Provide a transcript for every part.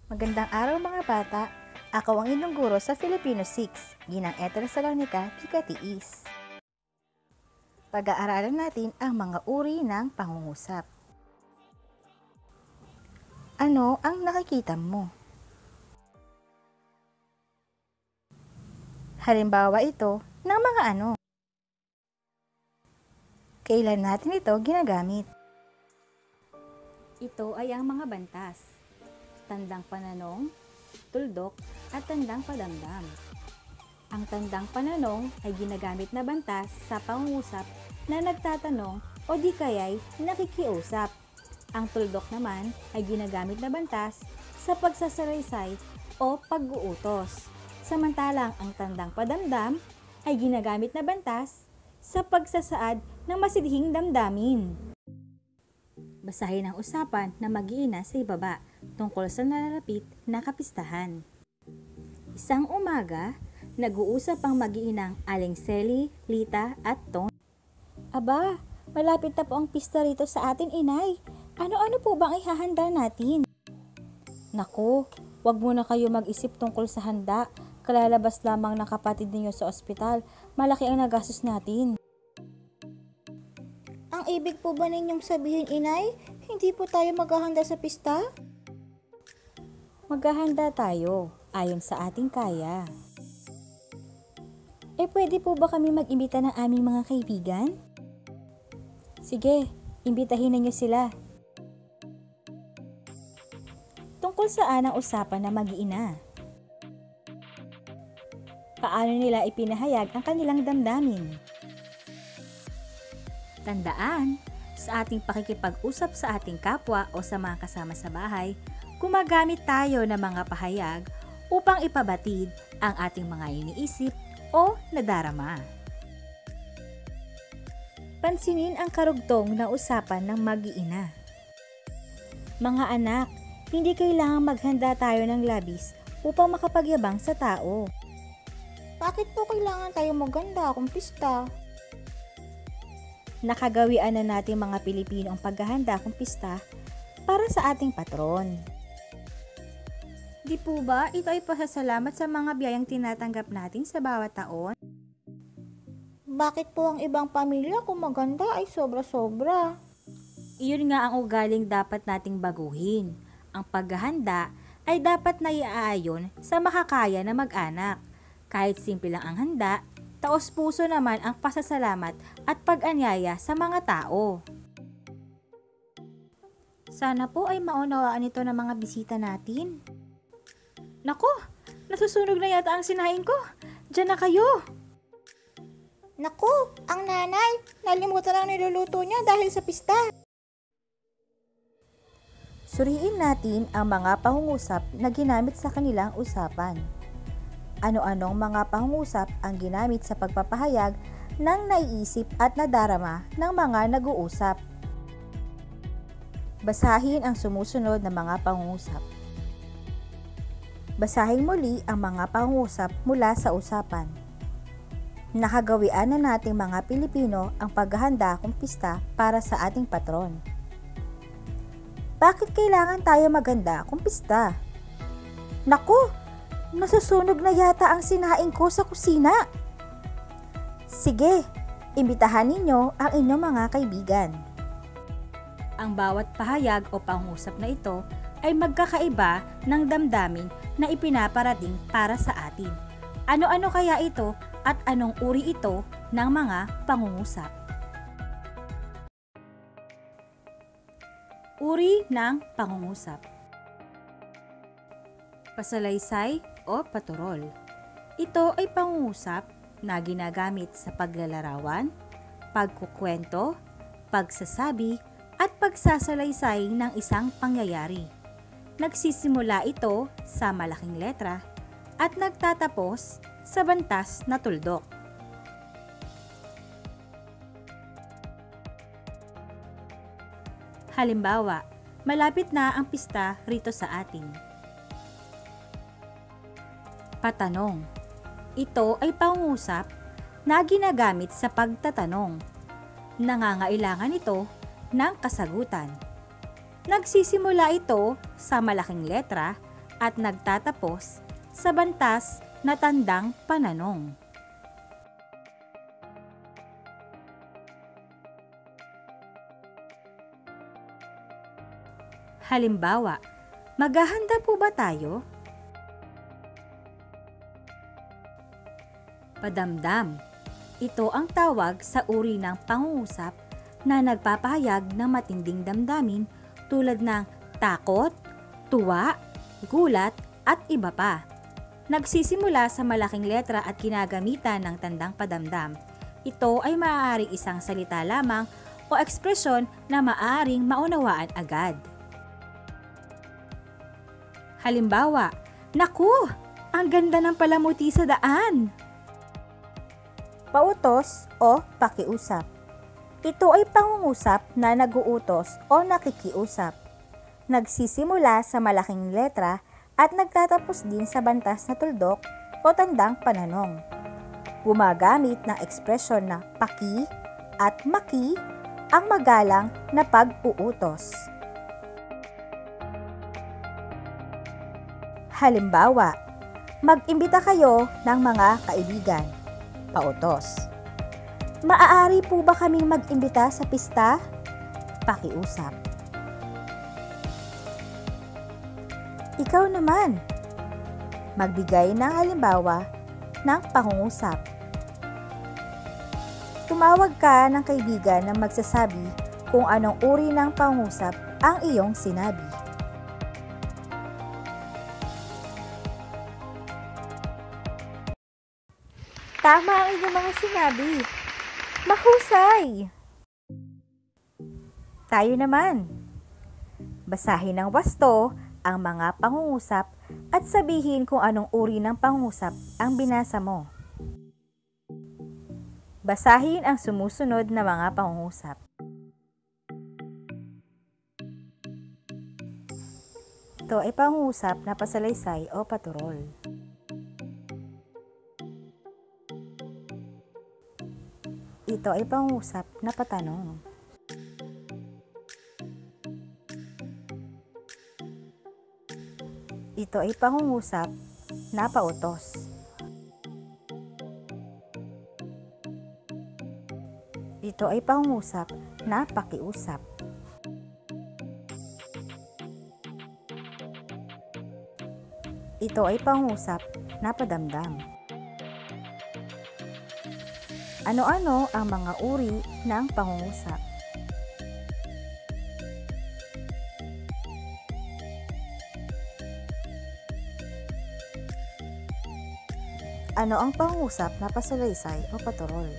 Magandang araw mga bata. Ako ang inyong guro sa Filipino 6, Ginang Ethel Salonica Kikatiis. Pag-aaralan natin ang mga uri ng pangungusap. Ano ang nakikita mo? Halimbawa ito ng mga ano. Kailan natin ito ginagamit? Ito ay ang mga bantas, tandang pananong, tuldok, at tandang padamdam. Ang tandang pananong ay ginagamit na bantas sa pangungusap na nagtatanong o di kaya'y nakikiusap. Ang tuldok naman ay ginagamit na bantas sa pagsasalaysay o pag-uutos. Samantalang ang tandang padamdam ay ginagamit na bantas sa pagsasaad ng masidhing damdamin. Basahin ang usapan na mag-iina sa ibaba tungkol sa nalalapit na kapistahan. Isang umaga, nag-uusap ang mag-iinang Aling Sally, Lita at Tony. Aba, malapit na po ang pista rito sa atin, inay. Ano-ano po bang ihahanda natin? Naku, wag muna kayo mag-isip tungkol sa handa. Kalalabas lamang ng kapatid ninyo sa ospital. Malaki ang nagastos natin. Ang ibig po ba ninyong sabihin, inay? Hindi po tayo maghahanda sa pista? Maghahanda tayo, ayon sa ating kaya. Pwede po ba kami mag-imbita ng aming mga kaibigan? Sige, imbitahin ninyo sila. Tungkol saan ang usapan na mag-iina? Paano nila ipinahayag ang kanilang damdamin? Tandaan, sa ating pakikipag-usap sa ating kapwa o sa mga kasama sa bahay, gumagamit tayo ng mga pahayag upang ipabatid ang ating mga iniisip o nadarama. Pansinin ang karugtong na usapan ng mag-iina. Mga anak, hindi kailangang maghanda tayo ng labis upang makapagyabang sa tao. Bakit po kailangan tayo maghanda kung pista? Nakagawian na natin mga Pilipino ang paghahanda kung pista para sa ating patron. Di po ba ito ay pasasalamat sa mga biyayang tinatanggap natin sa bawat taon? Bakit po ang ibang pamilya kung maganda ay sobra-sobra? Iyon nga ang ugaling dapat nating baguhin. Ang paghahanda ay dapat na iaayon sa makakaya na mag-anak. Kahit simple lang ang handa, taos-puso naman ang pasasalamat at pag-anyaya sa mga tao. Sana po ay maunawaan ito ng mga bisita natin. Naku, nasusunog na yata ang sinain ko. Diyan na kayo. Naku, ang nanay, nalimutan ang niluluto niya dahil sa pista. Suriin natin ang mga pangungusap na ginamit sa kanilang usapan. Ano-anong mga pangungusap ang ginamit sa pagpapahayag ng naiisip at nadarama ng mga nag-uusap? Basahin ang sumusunod na mga pangungusap. Basahin muli ang mga pangungusap mula sa usapan. Nakagawian na nating mga Pilipino ang paghahanda kung pista para sa ating patron. Bakit kailangan tayo maghanda kung pista? Naku! Nasusunog na yata ang sinaing ko sa kusina. Sige, imbitahan ninyo ang inyong mga kaibigan. Ang bawat pahayag o pangusap na ito ay magkakaiba ng damdamin na ipinaparating para sa atin. Ano-ano kaya ito at anong uri ito ng mga pangungusap? Uri ng pangungusap. Pasalaysay o paturol. Ito ay pangungusap na ginagamit sa paglalarawan, pagkukwento, pagsasabi, at pagsasalaysay ng isang pangyayari. Nagsisimula ito sa malaking letra at nagtatapos sa bantas na tuldok. Halimbawa, malapit na ang pista rito sa atin. Patanong. Ito ay pangungusap na ginagamit sa pagtatanong. Nangangailangan ito ng kasagutan. Nagsisimula ito sa malaking letra at nagtatapos sa bantas na tandang pananong. Halimbawa, maghahanda po ba tayo? Padamdam. Ito ang tawag sa uri ng pangungusap na nagpapahayag ng matinding damdamin tulad ng takot, tuwa, gulat at iba pa. Nagsisimula sa malaking letra at ginagamitan ng tandang padamdam. Ito ay maaaring isang salita lamang o ekspresyon na maaaring maunawaan agad. Halimbawa, naku! Ang ganda ng palamuti sa daan! Pautos o pakiusap. Ito ay pangungusap na nag-uutos o nakikiusap. Nagsisimula sa malaking letra at nagtatapos din sa bantas na tuldok o tandang pananong. Gumagamit ng ekspresyon na paki at maki ang magalang na pag-uutos. Halimbawa, mag-imbita kayo ng mga kaibigan. Pautos. Maaari po ba kaming mag-imbita sa pista? Pakiusap. Ikaw naman. Magbigay ng halimbawa ng pangungusap. Tumawag ka ng kaibigan na magsasabi kung anong uri ng pangungusap ang iyong sinabi. Tama ang inyong mga sinabi. Mahusay! Tayo naman. Basahin ng wasto ang mga pangungusap at sabihin kung anong uri ng pangungusap ang binasa mo. Basahin ang sumusunod na mga pangungusap. Ito ay pangungusap na pasalaysay o paturol. Ito ay pangungusap na patanong. Ito ay pangungusap na pautos. Ito ay pangungusap na pakiusap. Ito ay pangungusap na padamdam. Ano-ano ang mga uri ng pangungusap? Ano ang pangungusap na pasalaysay o paturol?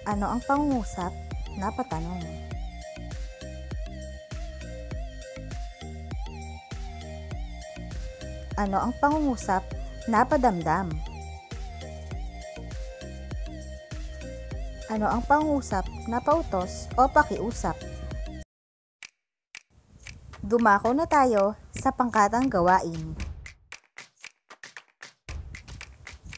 Ano ang pangungusap na patanong? Ano ang pangungusap na padamdam? Ano ang pangungusap na pautos o pakiusap? Dumako na tayo sa pangkatang gawain.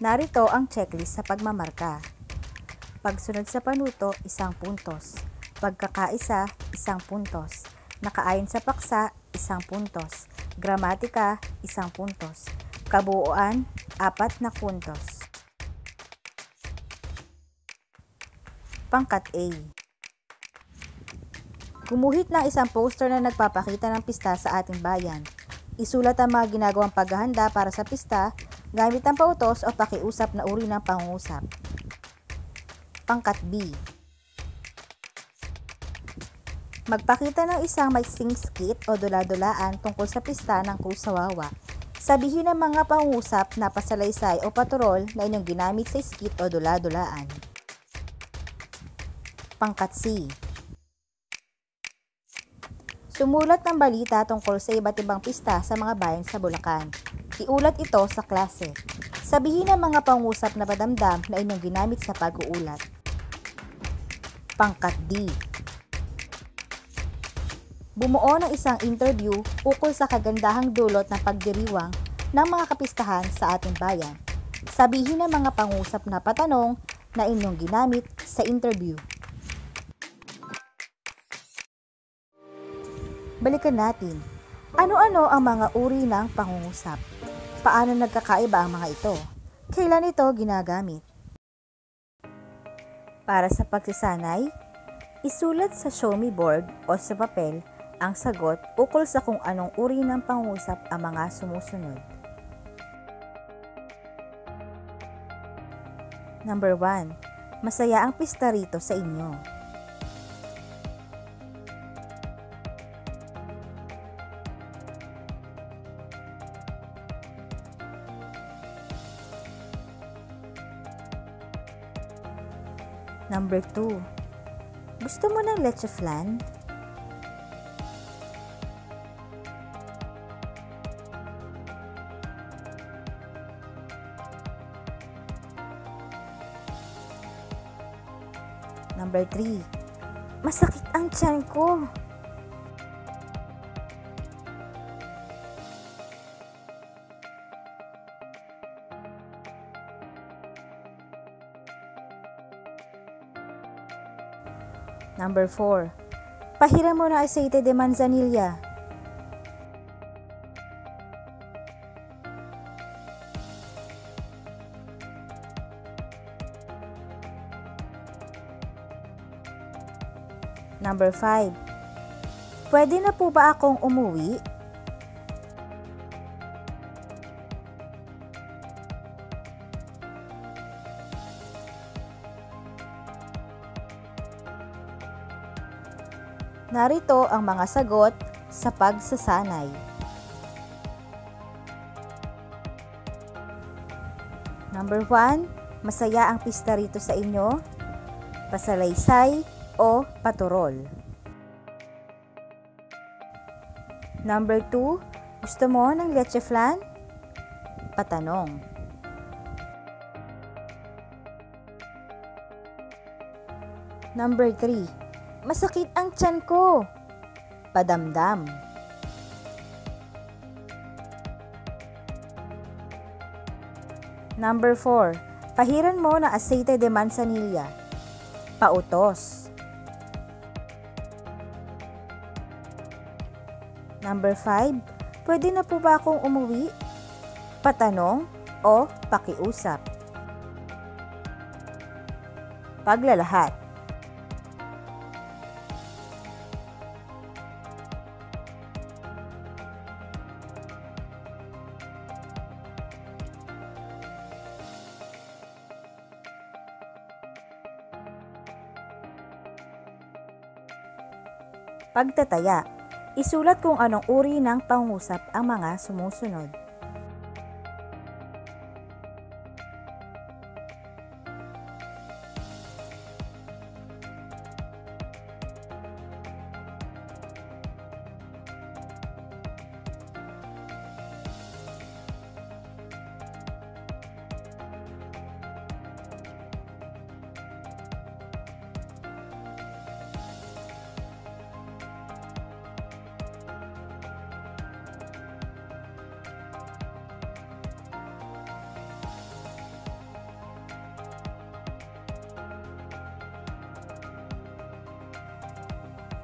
Narito ang checklist sa pagmamarka. Pagsunod sa panuto, 1 puntos. Pagkakaisa, 1 puntos. Nakaayon sa paksa, 1 puntos. Gramatika, 1 puntos. Kabuuan, 4 na puntos. Pangkat A. Gumuhit ng isang poster na nagpapakita ng pista sa ating bayan. Isulat ang mga ginagawang paghahanda para sa pista gamit ang pautos o pakiusap na uri ng pangungusap. Pangkat B. Magpakita ng isang maiksing skit o dula-dulaan tungkol sa pista ng Kusawawa. Sabihin ang mga pangungusap na pasalaysay o paturol na inyong ginamit sa skit o dula-dulaan. Pangkat C. Sumulat ng balita tungkol sa iba't ibang pista sa mga bayan sa Bulacan. Iulat ito sa klase. Sabihin ang mga pangungusap na padamdam na inyong ginamit sa pag-uulat. Pangkat D. Bumuo ng isang interview ukol sa kagandahang dulot ng pagdiriwang ng mga kapistahan sa ating bayan. Sabihin ang mga pangusap na patanong na inyong ginamit sa interview. Balikan natin. Ano-ano ang mga uri ng pangungusap? Paano nagkakaiba ang mga ito? Kailan ito ginagamit? Para sa pagsasanay, isulat sa show me board o sa papel ang sagot ukol sa kung anong uri ng pangungusap ang mga sumusunod. Number 1. Masaya ang pista rito sa inyo. Number 2. Gusto mo ng leche flan? Number 3. Masakit ang tiyan ko. Number 4. Pahiram mo na aceite de manzanilla. Number 5. Pwede na po ba akong umuwi? Narito ang mga sagot sa pagsasanay. Number 1. Masaya ang pista rito sa inyo? Pasalaysay o paturol? Number 2. Gusto mo ng leche flan? Patanong. Number 3. Masakit ang tiyan ko. Padamdam. Number 4. Pahiran mo na aceite de manzanilla. Pautos. Number 5. Pwede na po ba akong umuwi? Patanong o pakiusap? Paglalahat. Pagtataya. Isulat kung anong uri ng pangungusap ang mga sumusunod.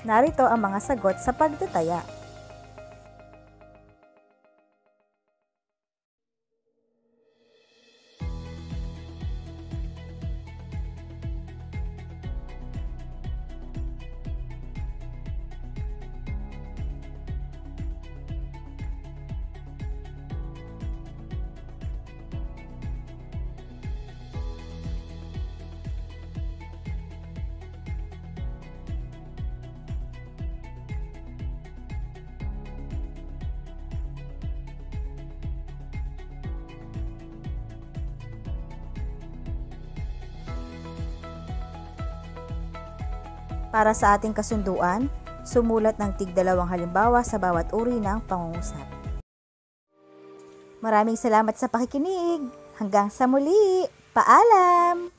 Narito ang mga sagot sa pagtataya. Para sa ating kasunduan, sumulat ng tig-2 halimbawa sa bawat uri ng pangungusap. Maraming salamat sa pakikinig. Hanggang sa muli. Paalam!